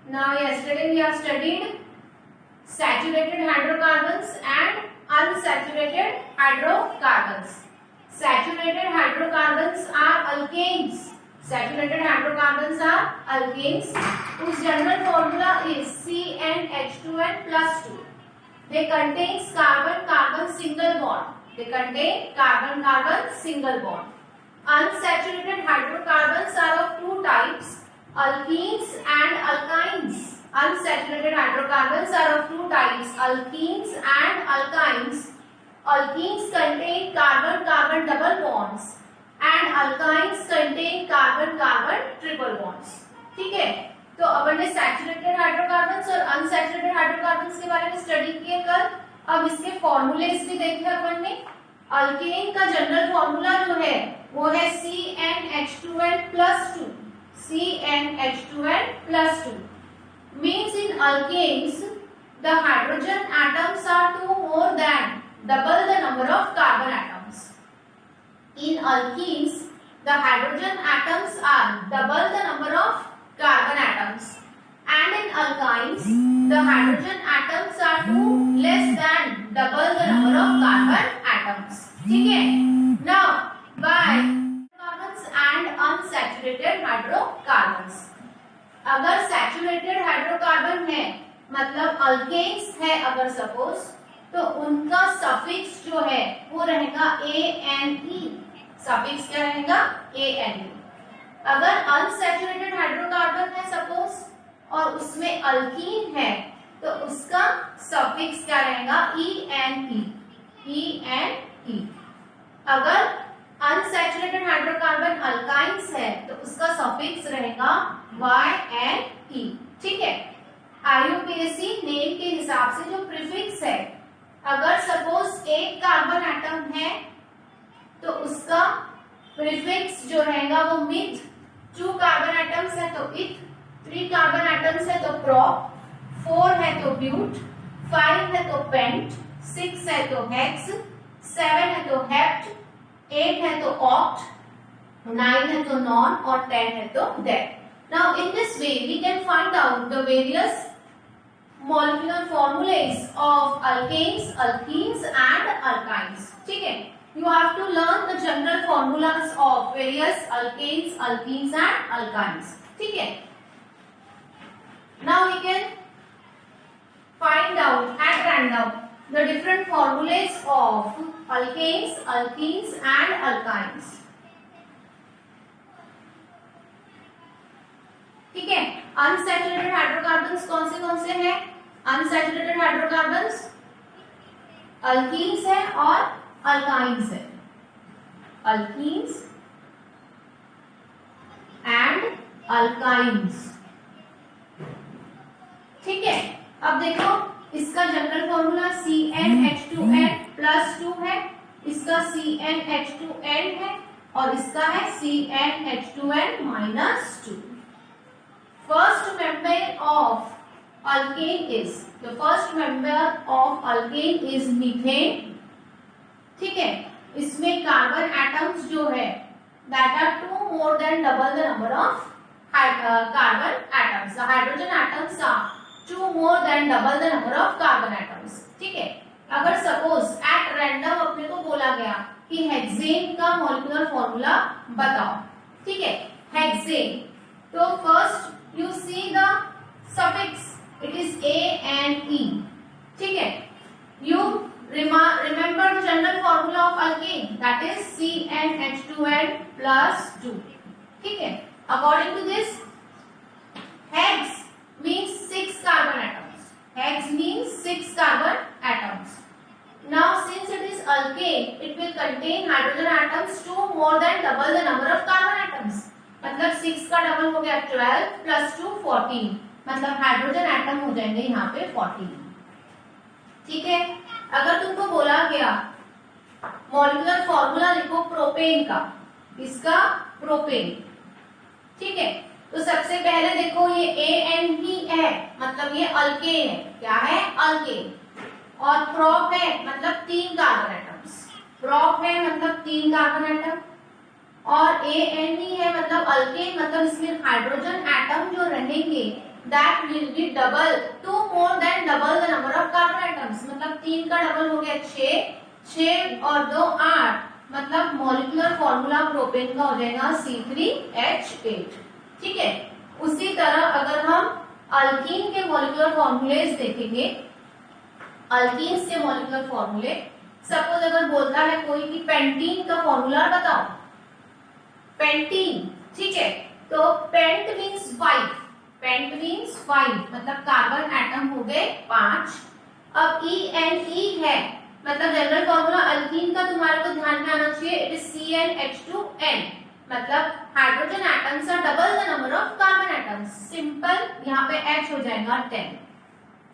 Now yesterday we have studied saturated hydrocarbons and unsaturated hydrocarbons. Saturated hydrocarbons are alkanes. Saturated hydrocarbons are alkanes whose general formula is CnH2n plus 2. They contain carbon-carbon single bond. They contain carbon-carbon single bond. Unsaturated hydrocarbons are of two types, alkenes and alkynes. Unsaturated hydrocarbons are of two types, alkenes and alkynes. Alkenes contain carbon-carbon double bonds and alkynes contain carbon-carbon triple bonds. ठीक है, तो अपन ने saturated hydrocarbons और unsaturated hydrocarbons के बारे में study किए कल. अब इसके फॉर्मूलेस भी देखे अपन ने. अल्केन का जनरल फॉर्मूला जो है वो है CnH2n plus 2. CnH2n plus 2 means in alkanes the hydrogen atoms are two more than double the number of carbon atoms. In alkenes the hydrogen atoms are double the number of carbon atoms, and in alkynes the hydrogen atoms are two less than double the number of carbon atoms. ठीक है. Now by hydrocarbons and unsaturated hydrocarbons. अगर saturated hydrocarbon है मतलब alkanes है अगर suppose, तो उनका suffix जो है वो रहेगा ANE. सफिक्स क्या रहेगा? ANE. अगर अनसैचुरेटेड हाइड्रोकार्बन है सपोज और उसमें अल्कीन है तो उसका सफिक्स क्या रहेगा? ENE. ENE. अगर अनसैचुरेटेड हाइड्रोकार्बन अल्काइंस है तो उसका सफिक्स रहेगा YNE. ठीक है. IUPAC नेम के हिसाब से जो प्रीफिक्स है, अगर सपोज एक कार्बन एटम है तो उसका प्रीफिक्स जो रहेगा वो मिथ. 2 कार्बन एटम्स है तो इथ, 3 कार्बन एटम्स है तो प्रोप, 4 है तो ब्यूट, 5 है तो पेंट, 6 है तो हेक्स, 7 है तो हेप्ट, 8 है तो ऑक्ट, 9 है तो नॉन और 10 है तो deck. Now in this way we can find out the various molecular formulas of alkanes, alkenes and alkynes. ठीक है. You have to learn the general formulas of various alkanes, alkenes and alkynes. ठीक है. Now we can find out at random the different formulas of alkanes, alkenes and alkynes. ठीक है. Unsaturated hydrocarbons कौन से हैं? Unsaturated hydrocarbons alkenes है और alkynes है. Alkenes and alkynes. ठीक है. अब देखो इसका जनरल फॉर्मूला CnH2n plus 2 है, इसका CnH2n है और इसका है CnH2n minus 2. First member of alkane is methane. ठीक है. इसमें कार्बन एटम्स जो है that are 2 more than double the number of carbon atoms. The hydrogen atoms are 2 more than double the number of carbon atoms. ठीक है. अगर suppose at random अपने को बोला गया कि हेक्सेन का मॉलिक्यूलर फॉर्मूला बताओ. ठीक है. हेक्सेन, तो first you see the suffix, it is ANE. ठीक है. You remember the general formula of alkane, that is CnH2n plus 2. ठीक है. According to this, hex means 6 carbon atoms. Hex means 6 carbon atoms. Now since it is alkane, it will contain hydrogen atoms 2 more than double the number of carbon atoms. मतलब 6 का double हो गया 12 plus 2 14. मतलब hydrogen atom हो जाएंगे यहाँ पे 14. ठीक है. अगर तुमको बोला गया मॉलिक्यूलर फॉर्मूला लिखो प्रोपेन का, इसका प्रोपेन. ठीक है. तो सबसे पहले देखो ये ANE है मतलब ये अल्केन है. क्या है? अल्केन. और प्रोप है मतलब 3 कार्बन एटम्स. प्रोप है मतलब 3 कार्बन एटम और ANE है मतलब अल्केन, मतलब इसमें हाइड्रोजन एटम जो रहेंगे that will be double, 2 more than double the number of carbon atoms, मतलब 3 का डबल हो गया 6 और 2 8, मतलब मॉलिक्यूलर फॉर्मूला प्रोपेन का हो जाएगा C3H8। ठीक है, उसी तरह अगर हम अल्कीन के मॉलिक्यूलर फॉर्मूलेज देखेंगे, अल्कीन्स के मॉलिक्यूलर फॉर्मूले, सपोज अगर बोलता है कोई कि पेंटीन का फॉर्मूला बताओ, पेंटीन, ठीक है, तो पेंट मीन्स 5, पेंट मीन्स 5, मतलब कार्बन एटम हो गए 5। अब ENE है, मतलब जनरल फॉर्मूला अल्कीन का तुम्हारे को ध्यान में आना चाहिए, इट इज CnH2n, मतलब hydrogen atoms are double the number of carbon atoms, simple, यहाँ पे H हो जाएगा 10।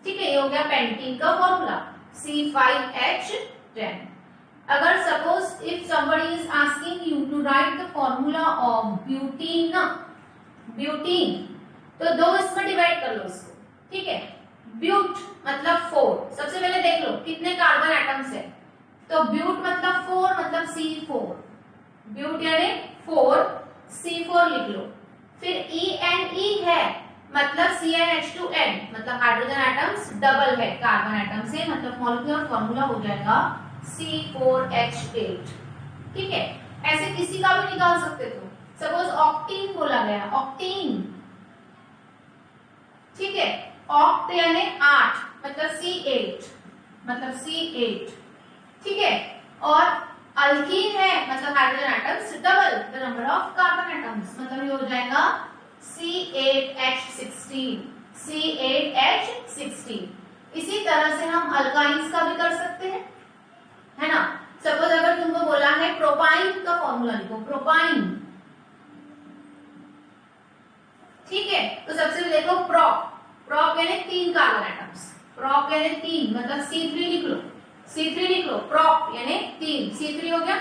ठीक है, ये हो गया पेंटीन का फॉर्मूला C5H10। अगर suppose if somebody is asking you to write the formula of butene, butene, तो दो इसमें डिवाइड कर लो इसको। ठीक है, ब्यूट मतलब 4, सबसे पहले देख लो कितने कार्बन एटम्स है, तो ब्यूट मतलब 4, मतलब C4, ब्यूट यानी 4, C4 लिख लो। फिर ENE है, मतलब CnH2n, मतलब हाइड्रोजन एटम्स डबल है कार्बन एटम से, मतलब मॉलिक्यूलर फॉर्मूला हो जाएगा C4H8। ठीक है, ऐसे किसी का भी निकाल सकते हो। सपोज ऑक्टीन बोला गया, ऑक्टीन, ठीक है, ऑक्ट यानी 8, मतलब C8, मतलब C8। ठीक है, और अल्कीन है, मतलब hydrogen atoms double the number of carbon atoms, मतलब ये हो जाएगा C8H16, C8H16। इसी तरह से हम अल्काइंस का भी कर सकते हैं, है ना। सपोज अगर तुमको बोला है प्रोपाइन का फॉर्मूला लिखो, प्रोपाइन, ठीक है, तो सबसे पहले देखो प्रोप, प्रोप यानी 3 कार्बन एटम्स, प्रोप यानी 3, मतलब C3 लिख लो, C3 लिख लो, प्रोप यानी 3, C3 हो गया।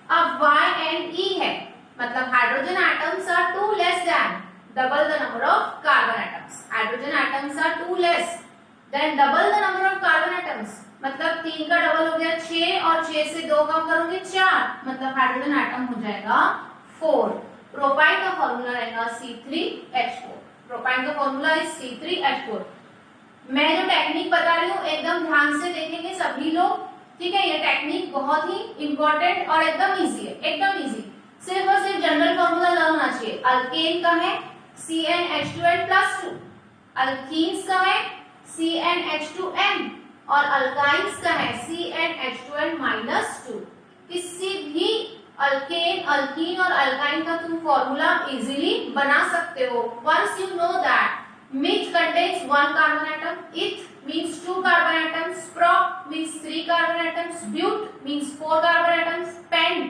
अब YNE है, मतलब hydrogen atoms are 2 less than double the number of carbon atoms, hydrogen atoms are 2 less than double the number of carbon atoms, मतलब 3 का डबल हो गया 6, और 6 से 2 कम करोगे 4, मतलब हाइड्रोजन एटम हो जाएगा 4। प्रोपाइन का फॉर्मूला रहेगा C3H4, प्रोपाइन का फॉर्मूला इज C3H4। मैं जो टेक्निक बता रही हूँ एकदम ध्यान से देखेंगे सभी लोग, ठीक है, ये टेक्निक बहुत ही इंपॉर्टेंट और एकदम इजी है, एकदम इजी, सिर्फ और सिर्फ जनरल फॉर्मूला लर्न होना चाहिए। अल्केन का है CnH2n+2, अल्कीन्स का है CnH2n, और अल्काइंस का है CnH2n-2। किसी भी अल्केन, अल्कीन और अल्काइन का तुम फॉर्मूला इजीली बना सकते हो। Once you know that meth contains 1 carbon atom, eth means 2 carbon atoms, prop means 3 carbon atoms, but means 4 carbon atoms, pent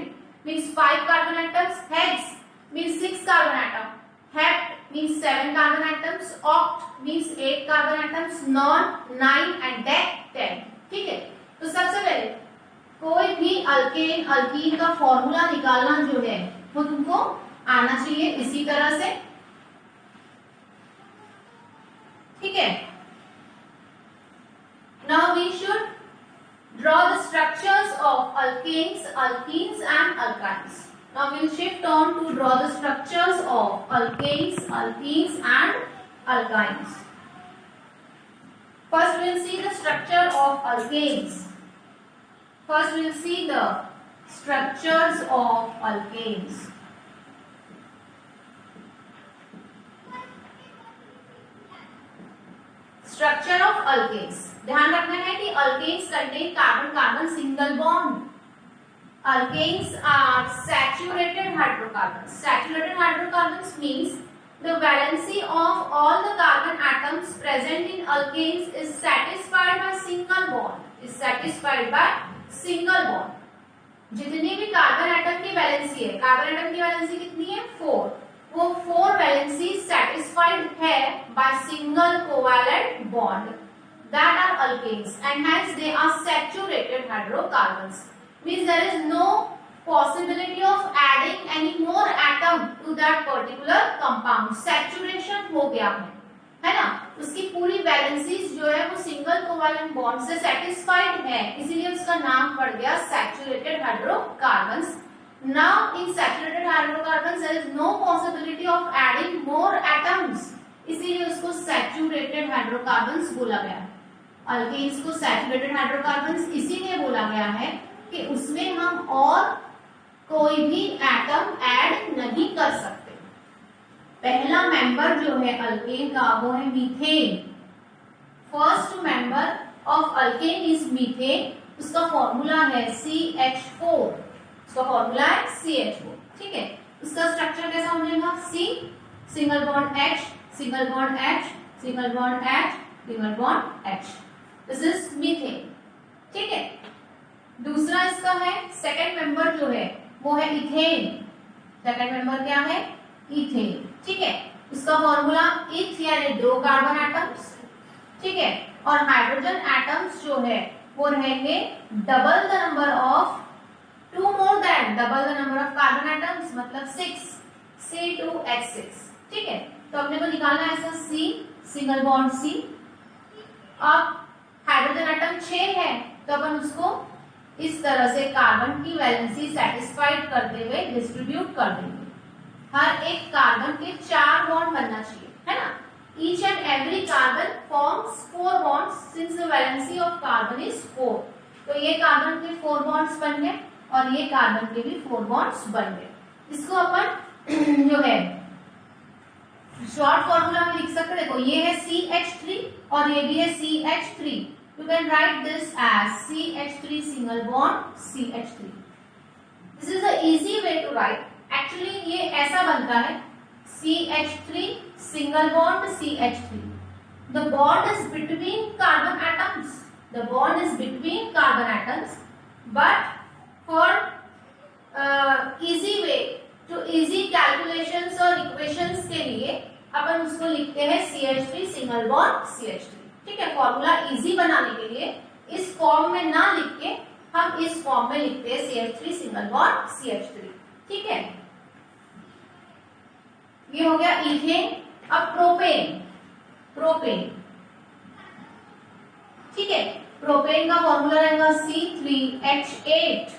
means 5 carbon atoms, hex means 6 carbon atom, hept means 7 carbon atoms, oct means 8 carbon atoms, non 9 and dec 10। ठीक है, तो सबसे पहले कोई भी alkane, alkyne का formula निकालना जो है वो तुमको आना चाहिए इसी तरह से। ठीक है, now we should draw the structures of alkanes, alkenes and alkynes. Now we'll shift on to draw the structures of alkanes, alkenes and alkynes. First we'll see the structure of alkanes. First we'll see the structures of alkanes. Structure of alkanes. ध्यान रखना है कि alkanes contain carbon-carbon single bond. Alkanes are saturated hydrocarbons. Saturated hydrocarbons means the valency of all the carbon atoms present in alkanes is satisfied by single bond. Is satisfied by single bond. जितनी भी carbon atom की valency है, carbon atom की valency कितनी है 4, वो 4 valency satisfied है by single covalent bond. That are alkanes and hence they are saturated hydrocarbons. Means there is no possibility of adding any more atom to that particular compound. Saturation हो गया है ना, उसकी पूरी वैलेंसीज जो है वो सिंगल कोवैलेंट बॉन्ड से सेटिस्फाइड है, इसीलिए उसका नाम पड़ गया saturated hydrocarbons. Now in saturated hydrocarbons there is no possibility of adding more atoms, इसीलिए उसको सैचुरेटेड हाइड्रोकार्बन्स बोला गया है। अल्केन्स को सैचुरेटेड हाइड्रोकार्बन्स इसीलिए बोला गया है कि उसमें हम और कोई भी एटम ऐड नहीं कर सकते। पहला मेंबर जो है अल्केन का वो है methane. First member of alkane is methane. उसका फॉर्मूला है CH4। उसका फॉर्मूला है CH4। ठीक है, उसका स्ट्रक्चर कैसा हो जाएगा? C single bond H single bond H single bond H single bond H। This is methane. ठीक है, दूसरा इसका है सेकंड मेंबर जो है वो है इथेन। सेकंड मेंबर क्या है? इथेन। ठीक है, उसका फॉर्मूला इथ यानी 2 कार्बन एटम्स। ठीक है, और हाइड्रोजन एटम्स जो है वो रहेंगे double the number of 2 more than double the number of carbon atoms, मतलब 6 C2H6। ठीक है, तो अपने को निकालना है ऐसा C सिंगल बॉन्ड C। अब हाइड्रोजन एटम 6 है तो अपन उसको इस तरह से कार्बन की वैलेंसी सेटिस्फाइड करते हुए डिस्ट्रीब्यूट कर देंगे। हर एक कार्बन के 4 बॉन्ड बनना चाहिए, है ना? Each and every carbon forms 4 bonds since the valency of carbon is 4। तो ये कार्बन के 4 bonds बन गए और ये कार्बन के भी 4 bonds बन गए। इसको अपन जो है शॉर्ट फॉर्मूला में लिख सकते हैं। देखो ये है CH3 और ये भी है CH3। You can write this as CH3 single bond CH3। This is the easy way to write। Actually ये ऐसा बनता है CH3 single bond CH3। The bond is between carbon atoms। The bond is between carbon atoms, but for easy way to easy calculations और equations के लिए अपन उसको लिखते हैं CH3 single bond CH3। ठीक है, फॉर्मूला इजी बनाने के लिए इस फॉर्म में ना लिख के हम इस फॉर्म में लिखते हैं CH3 सिंगल बॉन्ड CH3। ठीक है, ये हो गया इथेन। अब प्रोपेन। प्रोपेन ठीक है, प्रोपेन का फॉर्मूला रहेगा C3H8।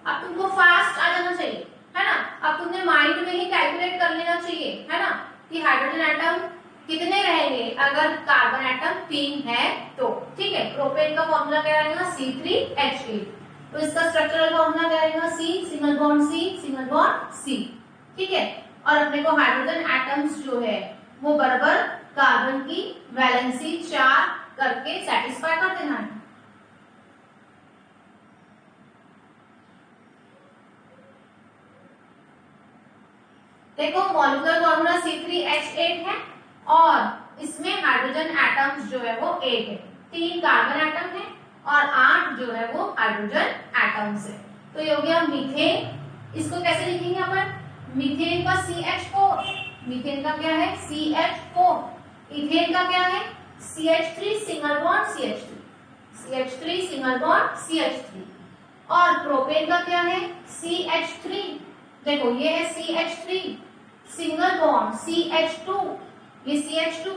अब तुमको फास्ट आ जाना चाहिए, है ना? अब तुमने माइंड में ही कैलकुलेट कर लेना चाहिए, है ना, कि हाइड्रोजन एटम कितने रहेंगे अगर कार्बन एटम 3 है तो। ठीक है, प्रोपेन का फॉर्मूला क्या रहेगा? C3H8। तो इसका स्ट्रक्चरल फॉर्मूला क्या रहेगा? C single bond C single bond C। ठीक है, और अपने को हाइड्रोजन एटम्स जो है वो बराबर कार्बन की वैलेंसी 4 करके सेटिस्फाई कर देना है। देखो मॉलिक्यूलर फॉर्मूला C3H8 है और इसमें हाइड्रोजन एटम्स जो है वो 8 है। 3 कार्बन एटम है और 8 जो है वो हाइड्रोजन एटम्स है। तो ये हो गया मीथेन। इसको कैसे लिखेंगे अपन? मीथेन का CH4। मीथेन का क्या है? CH4। इथेन का क्या है? CH3 single bond CH3। CH3 single bond CH3। और प्रोपेन का क्या है? CH3। देखो ये है CH3 सिंगल बॉन्ड CH2, ये CH2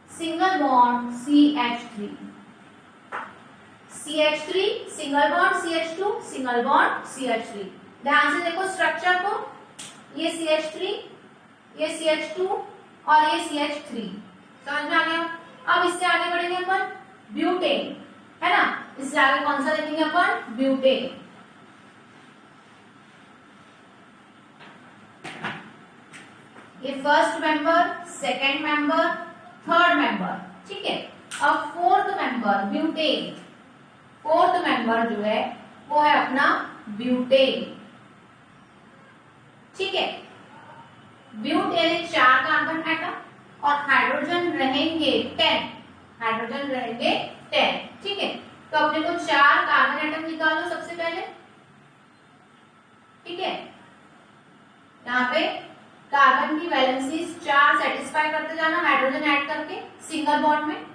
single bond CH3। CH3 single bond CH2 single bond CH3। ध्यान से देखो स्ट्रक्चर को, ये CH3, ये CH2 और ये CH3। समझ में आ गया? अब इससे आगे बढ़ेंगे अपन ब्यूटेन, है ना? इससे आगे कौन सा देखेंगे अपन? ब्यूटेन। ये first member, second member, third member. ठीक है, अब fourth member butane. Fourth member जो है वो है अपना ब्यूटेन। ठीक है, ब्यूटेन 4 कार्बन एटम और हाइड्रोजन रहेंगे 10। हाइड्रोजन रहेंगे 10। ठीक है, तो अपने को 4 कार्बन एटम निकालो सबसे पहले। ठीक है, यहाँ पे कार्बन की वैलेंसी 4 सेटिस्फाई करते जाना हाइड्रोजन ऐड करके सिंगल बॉन्ड में।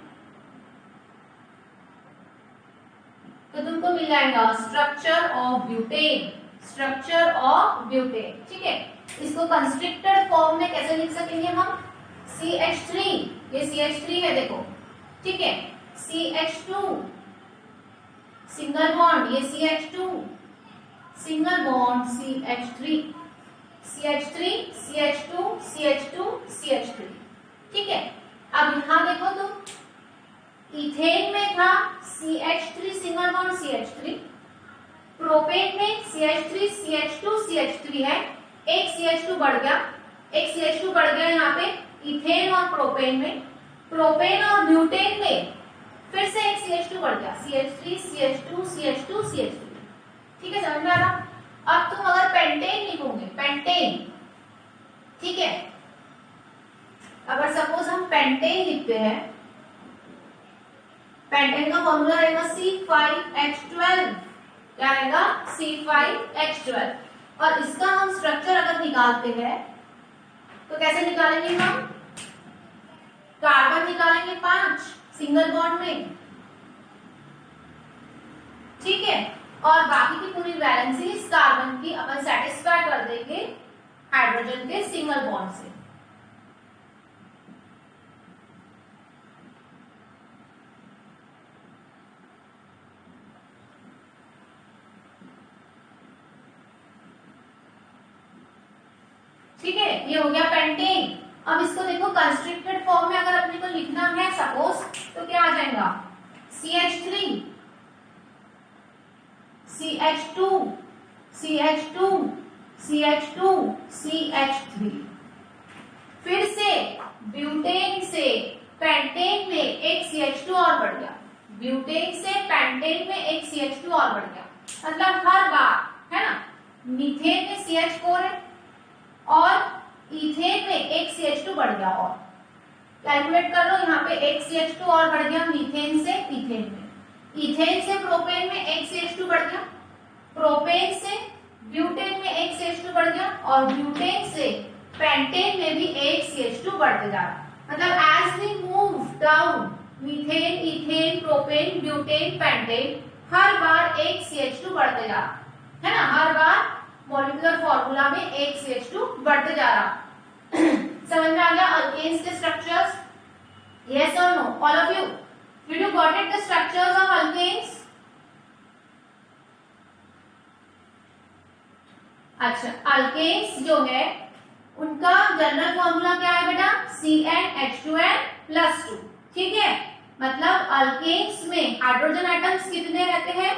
तो तुमको मिल जाएगा structure of butane. Structure of butane. ठीक है, इसको कंस्ट्रिक्टेड फॉर्म में कैसे लिख सकेंगे हम? CH3, ये CH3 है देखो। ठीक है, CH2 सिंगल बॉन्ड, ये CH2 single bond CH3, CH3 CH2 CH2 CH3। ठीक है, अब यहाँ देखो तुम, इथेन में था CH3 single bond CH3, propane में CH3 CH2 CH3 है, एक CH2 बढ़ गया, एक CH2 बढ़ गया यहाँ पे इथेन और प्रोपेन में, प्रोपेन और ब्यूटेन में फिर से एक CH2 बढ़ गया, CH3 CH2 CH2 CH3, ठीक है, समझ में आ रहा। अब तुम अगर पेंटेन लिखोगे, पेंटेन, ठीक है, अगर सपोज हम पेंटेन लिखते हैं, पेंटेन का फॉर्मूला रहेगा C5H12, क्या रहेगा C5H12, और इसका हम स्ट्रक्चर अगर निकालते हैं तो कैसे निकालेंगे हम, कार्बन निकालेंगे 5 सिंगल बॉन्ड में, ठीक है, और बाकी की पूरी वैलेंसी इस कार्बन की अपन सेटिस्फाई कर देंगे हाइड्रोजन के सिंगल बॉन्ड से। ठीक है, ये हो गया पेंटेन। अब इसको देखो कंस्ट्रिक्टेड फॉर्म में अगर अपने को लिखना है सपोज, तो क्या आ जाएगा CH3 CH2 CH2 CH2 CH3, फिर से ब्यूटेन से पेंटेन में एक CH2 और बढ़ गया, ब्यूटेन से पेंटेन में एक CH2 और बढ़ गया, मतलब हर बार है ना, मीथेन में CH4 है और इथेन में एक CH2 बढ़ गया, और कैलकुलेट कर लो, यहाँ पे एक CH2 और बढ़ गया मीथेन से इथेन में, इथेन से प्रोपेन में एक CH2 बढ़ गया, प्रोपेन से ब्यूटेन में एक CH2 बढ़ गया, और ब्यूटेन से पेंटेन में भी एक CH2 बढ़ते जा रहा, मतलब as we move down methane ethane propane butane pentane, हर बार एक CH2 बढ़ते जा रहा है ना, हर बार मॉलिक्यूलर फॉर्मूला में एक CH2 बढ़ते जा रहा। समझ में आ गया अल्केन्स के स्ट्रक्चर्स, यस और no all of you, did you got it the structures of alkanes. अच्छा, अल्केन्स जो है उनका जनरल फॉर्मूला क्या है बेटा, CnH2n+2, ठीक है, मतलब अल्केन्स में हाइड्रोजन एटम्स कितने रहते हैं,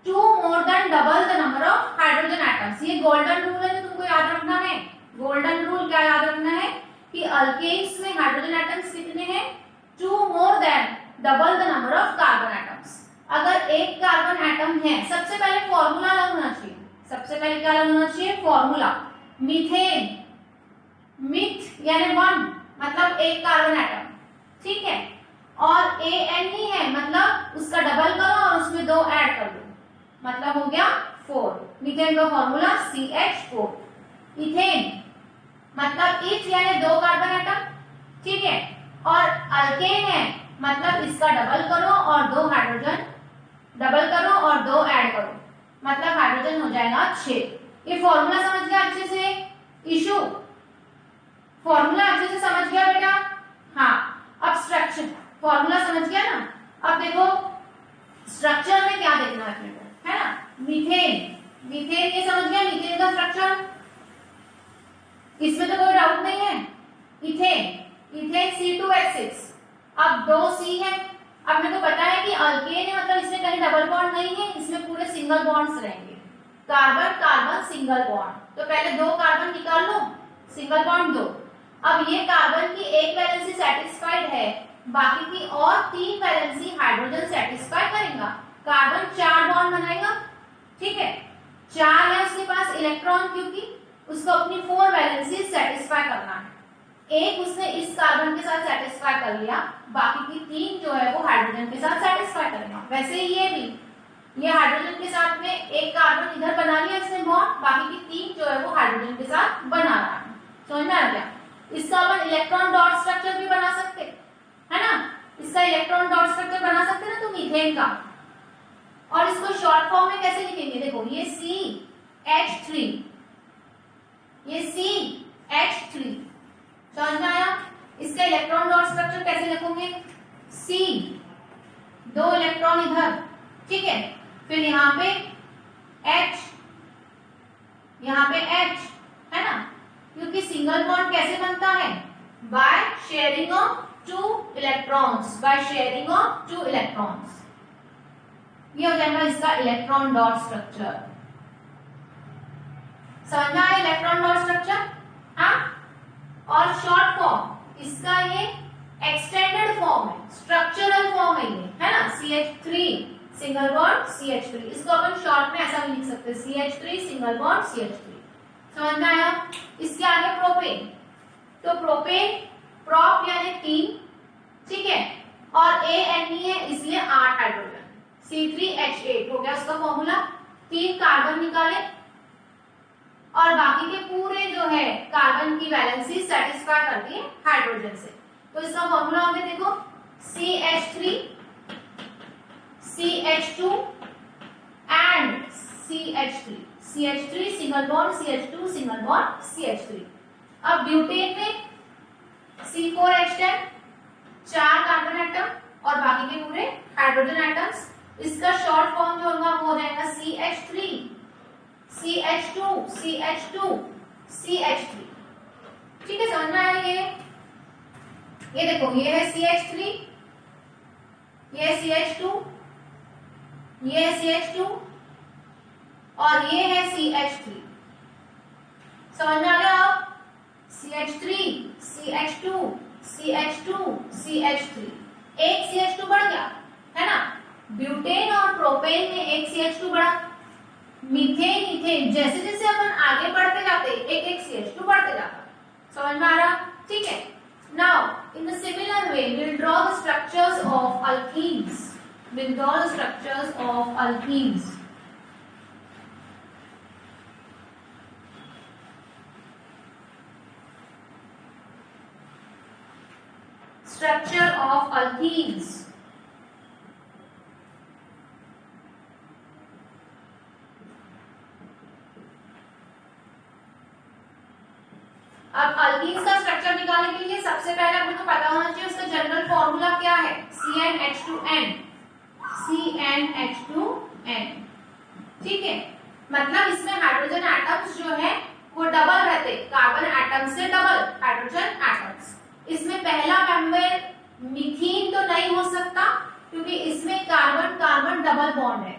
2 more than double the number of hydrogen atoms। ये गोल्डन रूल है जो तुमको याद रखना है, गोल्डन रूल क्या याद रखना है कि अल्केन्स में हाइड्रोजन एटम्स कितने हैं, 2 more than double the number of carbon atoms। अगर एक कार्बन एटम है, सबसे पहले फॉर्मूला लगना चाहिए, सबसे पहले क्या लगना चाहिए, फॉर्मूला, मीथेन, मिथ यानी 1 मतलब एक कार्बन एटम, ठीक है, और AN ही है मतलब उसका डबल करो और उसमें 2 ऐड कर दो, मतलब हो गया 4, मीथेन का फॉर्मूला CH4, इथेन मतलब इथ यानी 2 कार्बन एटम, ठीक है, और अल्केन है मतलब इसका डबल करो और 2 हाइड्रोजन, डबल करो और 2 ऐड करो, मतलब हाइड्रोजन हो जाएगा 6। ये फॉर्मूला समझ गया अच्छे से, इशू फॉर्मूला अच्छे से समझ गया बेटा, हाँ, अब स्ट्रक्चर फॉर्मूला समझ गया ना, अब देखो स्ट्रक्चर में क्या देखना है अपने को, है ना, मीथेन, मीथेन ये समझ गया, मीथेन का स्ट्रक्चर, इसमें तो कोई डाउट नहीं है। इथेन, इथेन C2H6, अब 2 C है, अब मेरे को पता है कि अल्केन है मतलब इसमें कहीं डबल बॉन्ड नहीं है, इसमें पूरे सिंगल बॉन्ड्स रहेंगे, कार्बन कार्बन सिंगल बॉन्ड, तो पहले 2 कार्बन निकाल लो, सिंगल बॉन्ड 2, अब ये कार्बन की एक वैलेंसी सेटिस्फाइड है, बाकी की और 3 वैलेंसी हाइड्रोजन सेटिस्फाई करेगा, कार्बन 4 बॉन्ड बनाएगा, ठीक है, 4 है उसके पास इलेक्ट्रॉन क्योंकि उसको अपनी 4 वैलेंसी सेटिस्फाई करना है, एक उसने इस कार्बन के साथ सेटिस्फाई कर लिया, बाकी की 3 जो है वो हाइड्रोजन के साथ सेटिस्फाई करेगा। वैसे ये भी, ये हाइड्रोजन के साथ में एक कार्बन इधर बना लिया इसने बॉन्ड, बाकी की 3 जो है वो हाइड्रोजन के साथ बना रहा है, समझ में आ गया। इसका अपन इलेक्ट्रॉन डॉट स्ट्रक्चर भी बना सकते है ना, इसका इलेक्ट्रॉन डॉट स्ट्रक्चर बना सकते ना तुम मीथेन का, और इसको शॉर्ट फॉर्म में कैसे लिखेंगे, देखो ये CH3, ये CH3, समझ में आया। इसका इलेक्ट्रॉन डॉट स्ट्रक्चर कैसे लिखोगे, C, 2 इलेक्ट्रॉन इधर, ठीक है, फिर यहाँ पे H, यहाँ पे H, है ना, क्योंकि सिंगल बॉन्ड कैसे बनता है, by sharing of 2 electrons, by sharing of 2 electrons. ये हो जाएगा इसका इलेक्ट्रॉन डॉट स्ट्रक्चर। समझ में आया इलेक्ट्रॉन डॉट स्ट्रक्चर? हाँ, और शॉर्ट फॉर्म इसका ये एक्सटेंडेड फॉर्म है, स्ट्रक्चरल फॉर्म है ये, है ना, CH3 सिंगल बॉन्ड CH3। इसको अपन शॉर्ट में ऐसा भी लिख सकते हैं, CH3 सिंगल बॉन्ड CH3। समझ में आया? इसके आगे प्रोपेन, तो प्रोपेन प्रोप यानी 3, ठीक है, और ANE है इसलिए 8 हाइड्रोजन, C3H8 हो गया उसका फॉर्मूला। 3 कार्बन निकाले और बाकी के पूरे जो है कार्बन की वैलेंसी सेटिस्फाई करती है हाइड्रोजन से। तो इसका फॉर्मूला हो गया देखो, CH3 CH2 and CH3, CH3 single bond CH2 single bond CH3। अब ब्यूटेन में C4H10 4 कार्बन एटम और बाकी के पूरे हाइड्रोजन एटम्स। इसका शॉर्ट फॉर्म जो होगा वो हो जाएगा CH3 CH2 CH2 CH3। ठीक है, समझ में आया? ये देखो, ये है CH3, ये है CH2, ये है CH2 और ये है CH3। समझ में आ गया? CH3 CH2 CH2 CH3, एक CH2 बढ़ गया, है ना। ब्यूटेन और प्रोपेन में एक CH2 बढ़ा। मीथेन इथेन जैसे जैसे अपन आगे बढ़ते जाते एक एक CH2 बढ़ते जाता। समझ में आ रहा? ठीक है। Now in the similar way we'll draw the structures of alkenes. We'll draw the structures of alkenes. Structure of alkenes. अब अल्कीन्स का स्ट्रक्चर निकालने के लिए सबसे पहले अपने को पता होना चाहिए उसका जनरल फॉर्मूला क्या है, CnH2n, CnH2n। ठीक है, मतलब इसमें हाइड्रोजन एटम्स जो है वो डबल रहते, कार्बन एटम से डबल हाइड्रोजन एटम्स। इसमें पहला मेंबर मीथेन तो नहीं हो सकता क्योंकि इसमें कार्बन कार्बन डबल बॉन्ड है।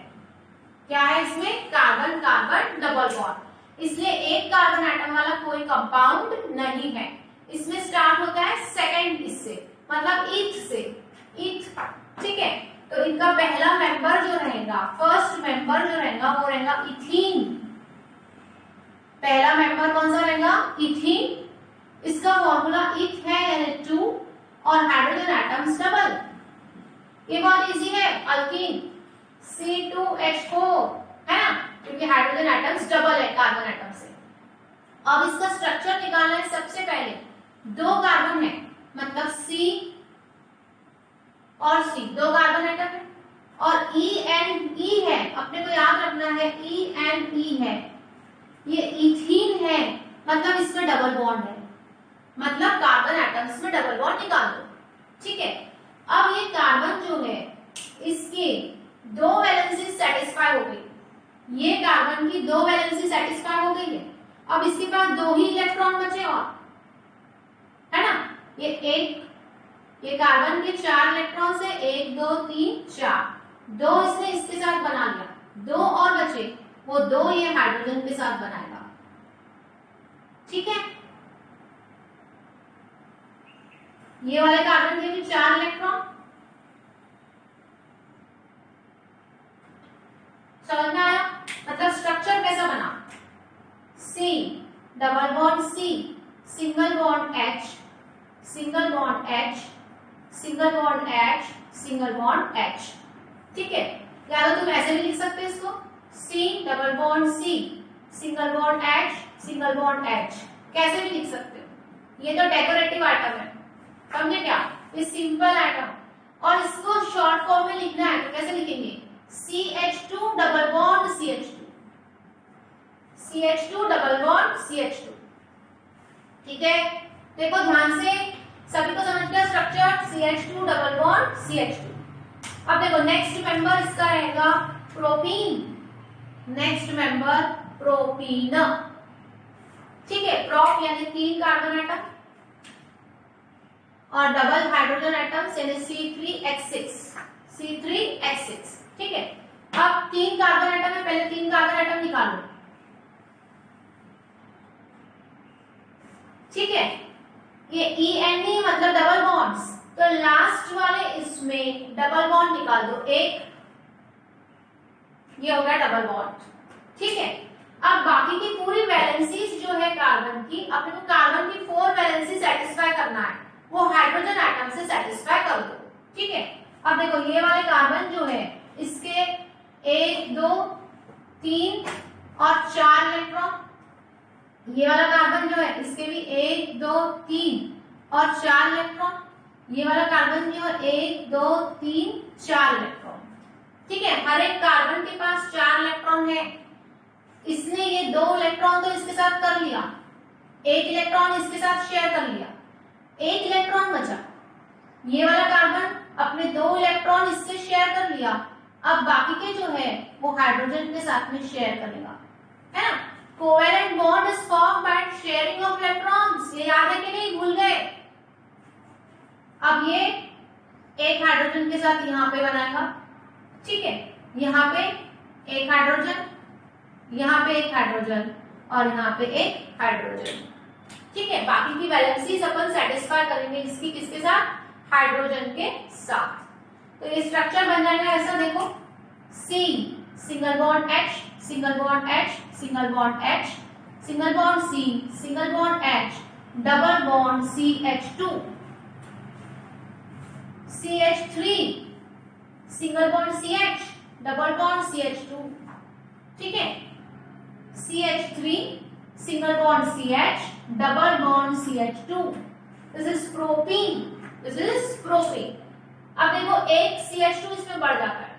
क्या है इसमें? कार्बन कार्बन डबल बॉन्ड, इसलिए एक कार्बन एटम वाला कोई कंपाउंड नहीं है। इसमें स्टार्ट होता है सेकंड इससे, मतलब ईथ से, ईथ। ठीक है, तो इनका पहला मेंबर जो रहेगा, फर्स्ट मेंबर जो रहेगा वो रहेगा इथीन। पहला मेंबर कौन सा रहेगा? इथीन। इसका फॉर्मूला ईथ है यानी 2 और हाइड्रोजन एटम्स डबल। ये बहुत इजी है, अल्कीन C2H4 है ना, क्योंकि हाइड्रोजन एटम्स डबल है कार्बन एटम से। अब इसका स्ट्रक्चर निकालना है। सबसे पहले 2 कार्बन है, मतलब C और C, 2 कार्बन एटम है, और E एंड E है, अपने को याद रखना है E एंड E है। ये इथीन है, मतलब इसमें डबल बॉन्ड है, मतलब कार्बन एटम्स में डबल बॉन्ड निकाल दो। ठीक है, अब ये कार्बन जो है इसके 2 वैलेंसी सेटिस्फाई हो गई, ये कार्बन की 2 वैलेंसी सेटिस्फाई हो गई है। अब इसके पास 2 ही इलेक्ट्रॉन बचे और, है ना, ये कार्बन के 4 इलेक्ट्रॉन से 1 2 3 4, 2 इसने इसके साथ बना लिया, 2 और बचे, वो 2 ये हाइड्रोजन के साथ बनाएगा। ठीक है, ये वाले कार्बन के भी 4 इलेक्ट्रॉन। समझ में आया? मतलब स्ट्रक्चर कैसा बना? C double bond C, single bond H, single bond H, single bond H, single bond H। ठीक है, या तो तुम ऐसे भी लिख सकते हो इसको, C double bond C, single bond H, single bond H, कैसे भी लिख सकते हो। ये तो डेकोरेटिव आइटम है, समझे क्या? ये सिंपल आइटम, और इसको शॉर्ट फॉर्म में लिखना है तो कैसे लिखेंगे? CH2 double bond CH2, CH2 double bond CH2। ठीक है, देखो ध्यान से, सभी को समझ गया structure? CH2 double bond CH2। अब देखो नेक्स्ट मेंबर इसका रहेगा प्रोपीन, नेक्स्ट मेंबर प्रोपीन। ठीक है, प्रोप यानी 3 कार्बन एटम, और डबल हाइड्रोजन एटम्स यानी C3H6, C3H6। ठीक है, अब 3 कार्बन एटम है, पहले 3 कार्बन एटम निकालो। ठीक है, ये ENE मतलब डबल बॉन्ड्स, तो लास्ट वाले इसमें डबल बॉन्ड निकाल दो, एक, ये हो गया डबल बॉन्ड। ठीक है, अब बाकी की पूरी वैलेंसीज जो है कार्बन की, अपने को कार्बन की 4 वैलेंसी सेटिस्फाई करना है, वो हाइड्रोजन एटम से सेटिस्फाई कर दो। ठीक है, अब देखो ये वाले कार्बन जो है इसके 1 2 3 और 4 इलेक्ट्रॉन, ये वाला कार्बन जो है इसके भी 1 2 3 और 4 इलेक्ट्रॉन, ये वाला कार्बन जो है 1 2 3 4 इलेक्ट्रॉन। ठीक है, हर एक कार्बन के पास 4 इलेक्ट्रॉन है, इसने ये 2 इलेक्ट्रॉन तो इसके साथ कर लिया, 1 इलेक्ट्रॉन इसके साथ शेयर कर लिया, 1 इलेक्ट्रॉन बचा। ये वाला कार्बन अपने 2 इलेक्ट्रॉन इससे शेयर कर लिया, अब बाकी के जो है वो हाइड्रोजन के साथ में शेयर करेगा, है ना। Covalent bond is formed by sharing of electrons, ये याद है कि नहीं, भूल गए। अब ये एक हाइड्रोजन के साथ यहाँ पे बनाएगा। ठीक है, यहाँ पे एक हाइड्रोजन, यहाँ पे एक हाइड्रोजन और यहाँ पे एक हाइड्रोजन। ठीक है, बाकी की वैलेंसीज अपन सेटिस्फाई करेंगे इसकी किसके साथ, हाइड्रोजन के साथ। तो ये स्ट्रक्चर बन जाएगा ऐसा, देखो C single bond H, single bond H, single bond H, single bond C, single bond H, double bond CH2, CH3, single bond CH, double bond CH2। ठीक है, CH3, single bond CH, double bond CH2। This is propene, this is propene. अब देखो एक CH2 इसमें बढ़ जाता है,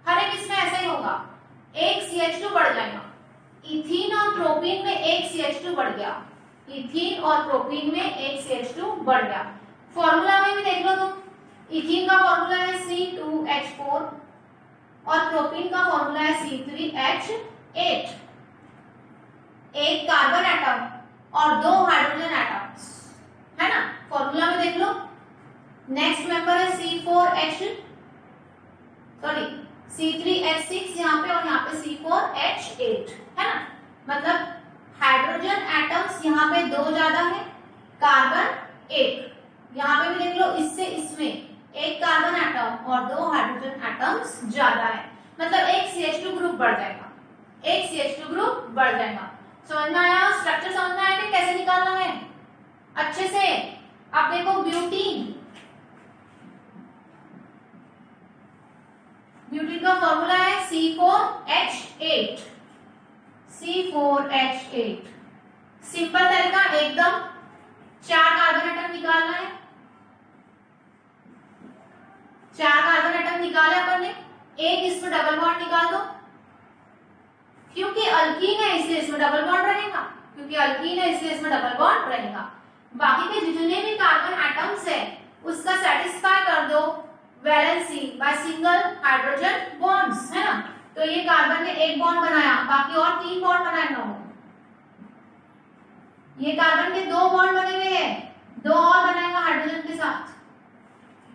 हर एक इसमें ऐसा ही होगा, एक CH2 बढ़ जाएगा। इथीन और प्रोपीन में एक CH2 बढ़ गया, इथीन और प्रोपीन में एक CH2 बढ़ गया। फॉर्मूला में भी देख लो तुम, इथीन का फॉर्मूला है C2H4 और प्रोपीन का फॉर्मूला है C3H8। एक कार्बन एटम और 2 हाइड्रोजन एटम्स, है ना, फॉर्मूला में देख लो। नेक्स्ट मेंबर है C3H6 यहाँ पे और यहाँ पे C4H8, है ना। मतलब हाइड्रोजन एटम्स यहाँ पे 2 ज्यादा है, कार्बन 1। यहाँ पे भी देख लो, इससे इसमें एक कार्बन एटम और 2 हाइड्रोजन एटम्स ज्यादा है, मतलब एक CH2 ग्रुप बढ़ जाएगा, एक CH2 ग्रुप बढ़ जाएगा। समझ में आया, स्ट्रक्चर समझ में आया कि कैसे निकालना है अच्छे से। अब देखो ब्यूटीन, ब्यूटीन का फॉर्मूला है C4H8, C4H8। सिंपल तरीका एकदम, 4 कार्बन एटम निकालना है, 4 कार्बन एटम निकाले अपन ने, एक इसमें डबल बॉन्ड निकाल दो, क्योंकि अल्कीन है इसलिए इसमें डबल बॉन्ड रहेगा, क्योंकि अल्कीन है इसलिए इसमें डबल बॉन्ड रहेगा। बाकी के जितने भी कार्बन एटम्स है उसका सेटिस्फाई कर दो valency by single hydrogen bonds, है ना। तो ये कार्बन ने एक बॉन्ड बनाया, बाकी और 3 बॉन्ड बनाएगा। ये कार्बन के 2 बॉन्ड बने हुए हैं, 2 और बनाएगा हाइड्रोजन के साथ।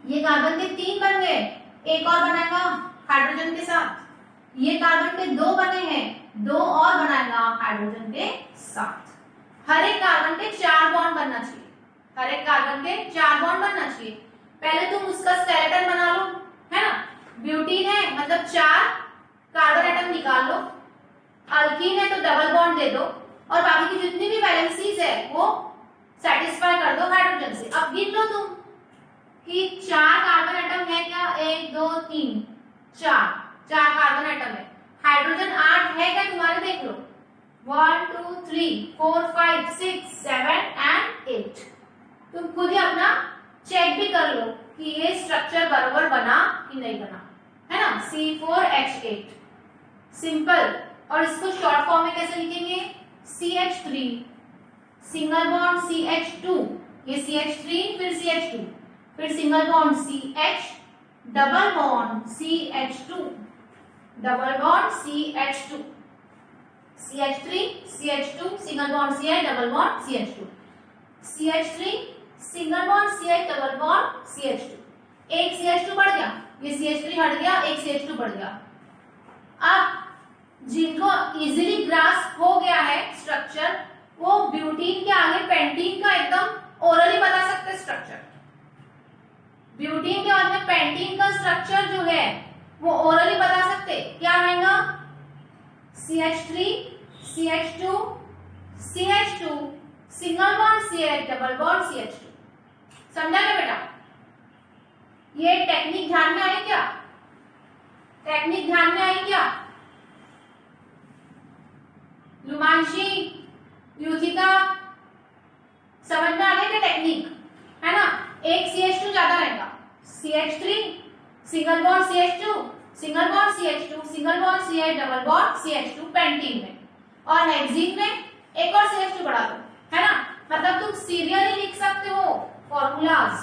ये कार्बन के 3 बन गए, एक और बनाएगा हाइड्रोजन के साथ। ये कार्बन के 2 बने हैं, 2 और बनाएगा हाइड्रोजन के साथ। हर एक कार्बन के 4 बॉन्ड बनना चाहिए, हर एक कार्बन के 4 बॉन्ड बनना चाहिए। पहले तुम उसका स्केलेटन बना लो, है ना। ब्यूटीन है मतलब 4 कार्बन एटम निकाल लो, अल्कीन है तो डबल बॉन्ड दे दो, और बाकी की जितनी भी वैलेंसीज है वो सेटिस्फाई कर दो हाइड्रोजन से। अब गिन लो तुम कि 4 कार्बन एटम है क्या, 1 2 3 4 कार्बन एटम है। हाइड्रोजन 8 है क्या तुम्हारे, देख लो 1 2 3 4 5 6 7 एंड 8। तुम खुद ही अपना चेक भी कर लो कि ये स्ट्रक्चर बराबर बना कि नहीं बना, है ना। C4H8 सिंपल, और इसको शॉर्ट फॉर्म में कैसे लिखेंगे, CH3 सिंगल बॉन्ड CH2, ये CH3 फिर CH2 फिर single bond CH, double bond CH2, double bond CH2, CH3 CH2 single bond CH, double bond CH2, CH3 single bond CH double bond CH2, एक CH2 बढ़ गया, ये CH3 हट गया, एक CH2 बढ़ गया। अब जिनको इजीली ग्रास्प हो गया है स्ट्रक्चर, वो ब्यूटीन के आगे पेंटीन का एकदम ओरली बता सकते स्ट्रक्चर। ब्यूटीन के बाद में पेंटीन का स्ट्रक्चर जो है वो ओरली बता सकते, क्या रहेगा? CH3 CH2 CH2 single bond CH double bond CH2। समझा क्या बेटा? ये टेक्निक ध्यान में आई क्या? टेक्निक ध्यान में आई क्या? लुमांशी, युथिका, समझ में आ गई क्या टेक्निक? है ना? एक CH2 ज्यादा रहेगा, CH3 single bond CH2 single bond CH2 single bond CH double bond CH2 pentene में, और हेक्सीन में एक और CH2 बढ़ा दो, है ना? मतलब तुम सीरियली लिख सकते हो फॉर्मूलाज।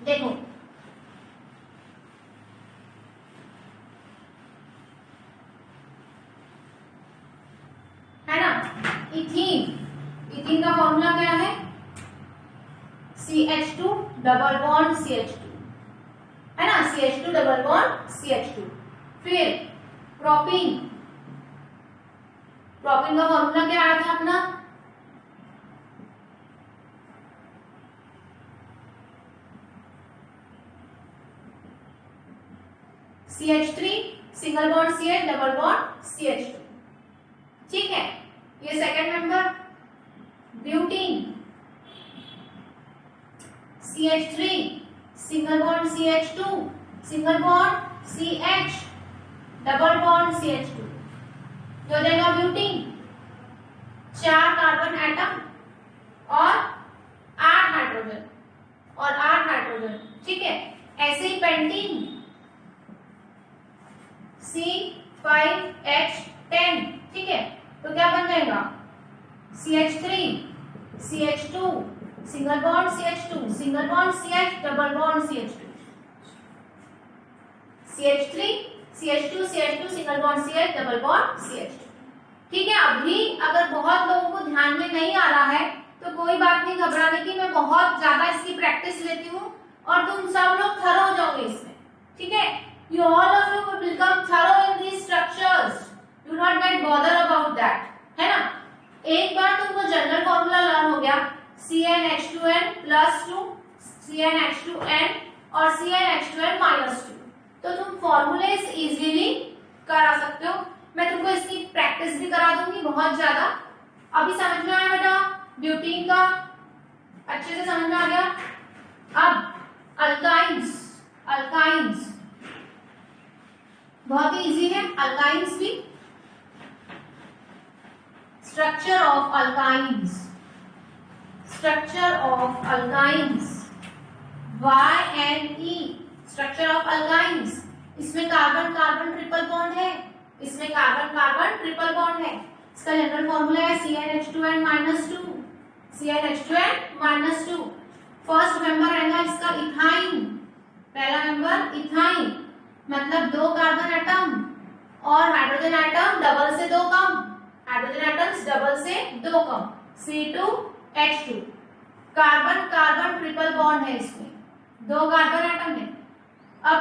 देखो है ना, इथीन का फॉर्मूला क्या है? CH2 डबल बॉन्ड CH2, है ना, CH2 डबल बॉन्ड CH2। फिर प्रोपीन, प्रोपीन का फॉर्मूला क्या आया था अपना? CH3 single bond CH double bond CH2। ठीक है, ये second member. Butene CH3 single bond CH2 single bond CH double bond CH2, जो देगा ब्यूटीन 4 कार्बन एटम और 8 हाइड्रोजन और 8 हाइड्रोजन। ठीक है, ऐसे ही पेंटीन C5H10। ठीक है, तो क्या बन जाएगा? CH3 CH2 single bond CH2 single bond CH double bond CH2, CH3 CH2 CH2 single bond CH double bond CH2। ठीक है, अभी अगर बहुत लोगों को ध्यान में नहीं आ रहा है तो कोई बात नहीं घबराने की, मैं बहुत ज्यादा इसकी प्रैक्टिस लेती हूँ और तुम सब लोग थरो हो जाओगे इसमें। ठीक है, you all of you will become thorough in these structures, do not get bother about that, है ना? एक बार तुमको जनरल फॉर्मूला लर्न हो गया, CnH2n प्लस 2 CnH2n और CnH2n माइनस 2, तो तुम फॉर्मूलेस इजीली करा सकते हो। मैं तुमको इसकी प्रैक्टिस भी करा दूंगी बहुत ज्यादा। अभी समझ में आया बेटा? ब्यूटीन का अच्छे से समझ में आ गया। अब अल्काइंस, अल्काइंस बहुत ही इजी है, अल्काइंस भी। Structure of alkynes, structure of alkynes YnE, structure of alkynes. इसमें कार्बन कार्बन ट्रिपल बॉन्ड है, इसमें कार्बन कार्बन ट्रिपल बॉन्ड है। इसका जनरल फॉर्मूला है CnH2n minus 2 CnH2n minus 2। First member रहेगा इसका इथाइन, पहला मेंबर इथाइन, मतलब 2 कार्बन एटम और हाइड्रोजन एटम डबल से 2 कम, हाइड्रोजन एटम्स डबल से 2 कम, C2H2। Carbon carbon triple bond है, इसमें 2 कार्बन एटम है। अब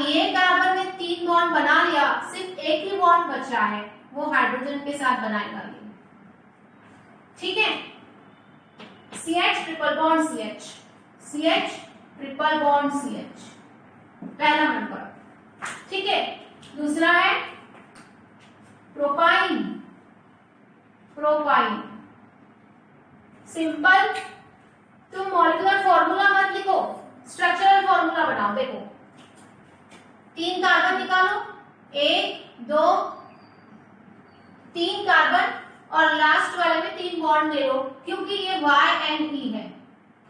ये कार्बन ने 3 बॉन्ड बना लिया, सिर्फ एक ही बॉन्ड बचा है, वो हाइड्रोजन के साथ बनाएगा ये। ठीक है, CH triple bond CH, CH triple bond CH, पहला मेंबर। ठीक है, दूसरा है प्रोपाइन, प्रोपाइन सिंपल। तुम मॉलिक्यूलर फॉर्मूला मत लिखो, स्ट्रक्चरल फॉर्मूला बनाओ। देखो 3 कार्बन निकालो, 1 2 3 कार्बन और लास्ट वाले में 3 बॉन्ड ले लो, क्योंकि ये YnE है,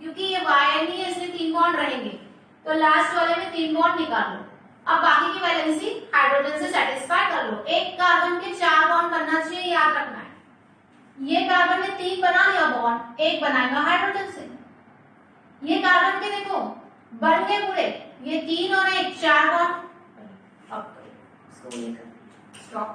क्योंकि ये YnE है इसलिए 3 बॉन्ड रहेंगे, तो लास्ट वाले में 3 बॉन्ड निकाल लो। अब बाकी की वैलेंसी हाइड्रोजन से सेटिस्फाई कर लो। एक कार्बन के 4 बॉन्ड बनना चाहिए, याद रखना है। ये कार्बन ने 3 बना लिया बॉन्ड, एक बनाएगा हाइड्रोजन से। ये कार्बन के देखो बन गए पूरे, ये 3 और 1 4 बॉन्ड। अब इसको स्टॉप।